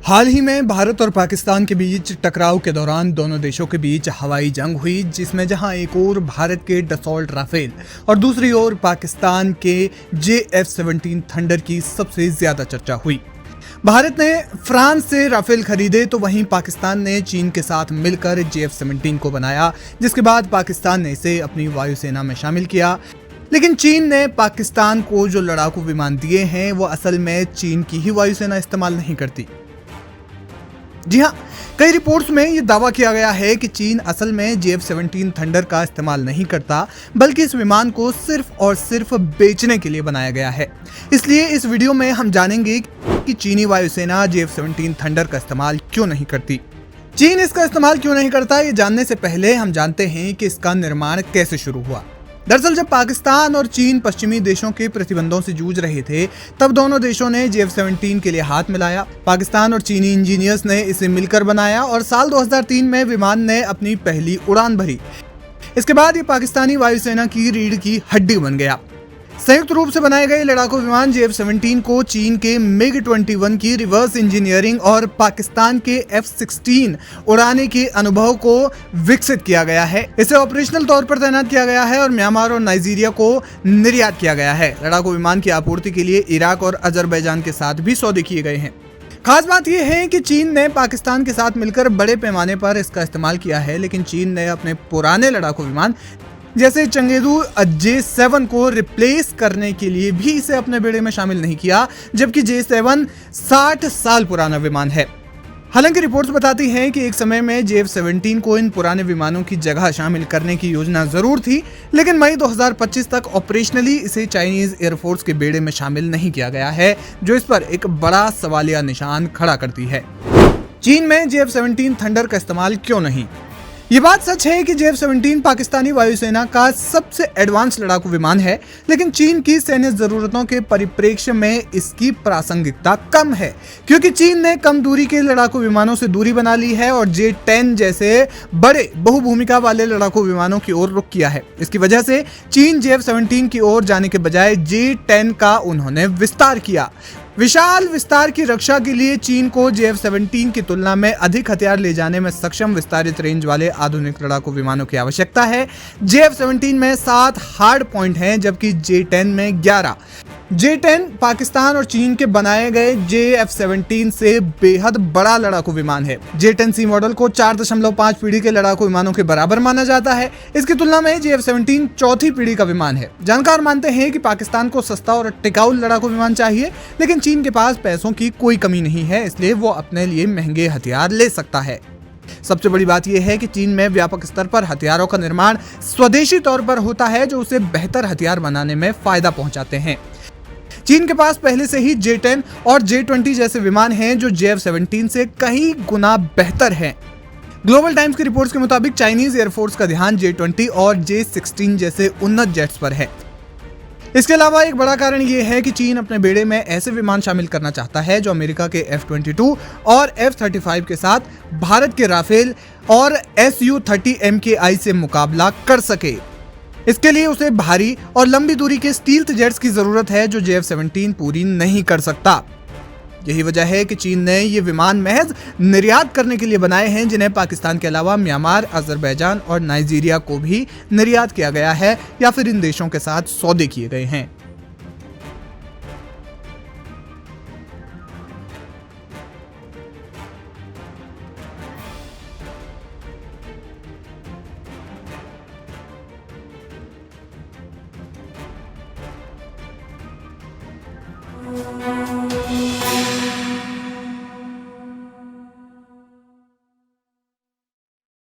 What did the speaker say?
हाल ही में भारत और पाकिस्तान के बीच टकराव के दौरान दोनों देशों के बीच हवाई जंग हुई, जिसमें जहां एक ओर भारत के डसॉल्ट राफेल और दूसरी ओर पाकिस्तान के JF-17 थंडर की सबसे ज्यादा चर्चा हुई। भारत ने फ्रांस से राफेल खरीदे तो वहीं पाकिस्तान ने चीन के साथ मिलकर JF-17 को बनाया, जिसके बाद पाकिस्तान ने इसे अपनी वायुसेना में शामिल किया। लेकिन चीन ने पाकिस्तान को जो लड़ाकू विमान दिए हैं वो असल में चीन की ही वायुसेना इस्तेमाल नहीं करती। जी हाँ, कई रिपोर्ट्स में यह दावा किया गया है कि चीन असल में JF-17 थंडर का इस्तेमाल नहीं करता, बल्कि इस विमान को सिर्फ और सिर्फ बेचने के लिए बनाया गया है। इसलिए इस वीडियो में हम जानेंगे कि चीनी वायुसेना JF-17 थंडर का इस्तेमाल क्यों नहीं करती। चीन इसका इस्तेमाल क्यों नहीं करता, ये जानने से पहले हम जानते हैं कि इसका निर्माण कैसे शुरू हुआ। दरअसल जब पाकिस्तान और चीन पश्चिमी देशों के प्रतिबंधों से जूझ रहे थे, तब दोनों देशों ने JF-17 के लिए हाथ मिलाया। पाकिस्तान और चीनी इंजीनियर्स ने इसे मिलकर बनाया और साल 2003 में विमान ने अपनी पहली उड़ान भरी। इसके बाद ये पाकिस्तानी वायुसेना की रीढ़ की हड्डी बन गया। संयुक्त रूप से बनाए गए लड़ाकू विमान JF-17 को चीन के MiG-21 की रिवर्स इंजीनियरिंग और पाकिस्तान के F-16 उड़ाने के अनुभव को विकसित किया गया है। इसे ऑपरेशनल तौर पर तैनात किया गया है और म्यांमार और नाइजीरिया को निर्यात किया गया है। लड़ाकू विमान की आपूर्ति के लिए इराक और अजरबैजान के साथ भी सौदे किए गए हैं। खास बात यह है कि चीन ने पाकिस्तान के साथ मिलकर बड़े पैमाने पर इसका इस्तेमाल किया है, लेकिन चीन ने अपने पुराने लड़ाकू विमान जैसे चंगेदू J7 को रिप्लेस करने के लिए भी इसे अपने बेड़े में शामिल नहीं किया, जबकि J7 60 साल पुराना विमान है। हालांकि रिपोर्ट्स बताती हैं कि एक समय में JF-17 को इन पुराने विमानों की जगह शामिल करने की योजना जरूर थी, लेकिन मई 2025 तक ऑपरेशनली इसे चाइनीज एयरफोर्स के बेड़े में शामिल नहीं किया गया है, जो इस पर एक बड़ा सवालिया निशान खड़ा करती है। चीन में JF-17 थंडर का इस्तेमाल क्यों नहीं? ये बात सच है कि JF-17 पाकिस्तानी वायुसेना का सबसे एडवांस लड़ाकू विमान है, लेकिन चीन की सैन्य जरूरतों के परिप्रेक्ष्य में इसकी प्रासंगिकता कम है, क्योंकि चीन ने कम दूरी के लड़ाकू विमानों से दूरी बना ली है और J-10 जैसे बड़े बहुभूमिका वाले लड़ाकू विमानों की ओर रुख किया है। इसकी वजह से चीन JF-17 की ओर जाने के बजाय J-10 का उन्होंने विस्तार किया। विशाल विस्तार की रक्षा के लिए चीन को JF-17 की तुलना में अधिक हथियार ले जाने में सक्षम विस्तारित रेंज वाले आधुनिक लड़ाकू विमानों की आवश्यकता है। JF-17 में 7 हार्ड पॉइंट हैं, जबकि J-10 में 11। J-10 पाकिस्तान और चीन के बनाए गए JF-17 से बेहद बड़ा लड़ाकू विमान है। J-10C मॉडल को 4.5 पीढ़ी के लड़ाकू विमानों के बराबर माना जाता है। इसकी तुलना में JF-17 चौथी पीढ़ी का विमान है। जानकार मानते हैं कि पाकिस्तान को सस्ता और टिकाऊ लड़ाकू विमान चाहिए, लेकिन चीन के पास पैसों की कोई कमी नहीं है, इसलिए वो अपने लिए महंगे हथियार ले सकता है। सबसे बड़ी बात यह है कि चीन में व्यापक स्तर पर हथियारों का निर्माण स्वदेशी तौर पर होता है, जो उसे बेहतर हथियार बनाने में फायदा पहुंचाते हैं। चीन के पास पहले से ही J-10 और J-20 जैसे विमान हैं, जो JF-17 से कई गुना बेहतर हैं। ग्लोबल टाइम्स की रिपोर्ट्स के मुताबिक चाइनीज एयरफोर्स का ध्यान J-20 और J-16 जैसे उन्नत जेट्स पर है। इसके अलावा एक बड़ा कारण यह है कि चीन अपने बेड़े में ऐसे विमान शामिल करना चाहता है जो अमेरिका के F-22 और F-35 के साथ भारत के राफेल और Su-30 MKI से मुकाबला कर सके। इसके लिए उसे भारी और लंबी दूरी के स्टील्थ जेट्स की जरूरत है, जो JF-17 पूरी नहीं कर सकता। यही वजह है कि चीन ने ये विमान महज निर्यात करने के लिए बनाए हैं, जिन्हें पाकिस्तान के अलावा म्यांमार, अजरबैजान और नाइजीरिया को भी निर्यात किया गया है या फिर इन देशों के साथ सौदे किए गए हैं।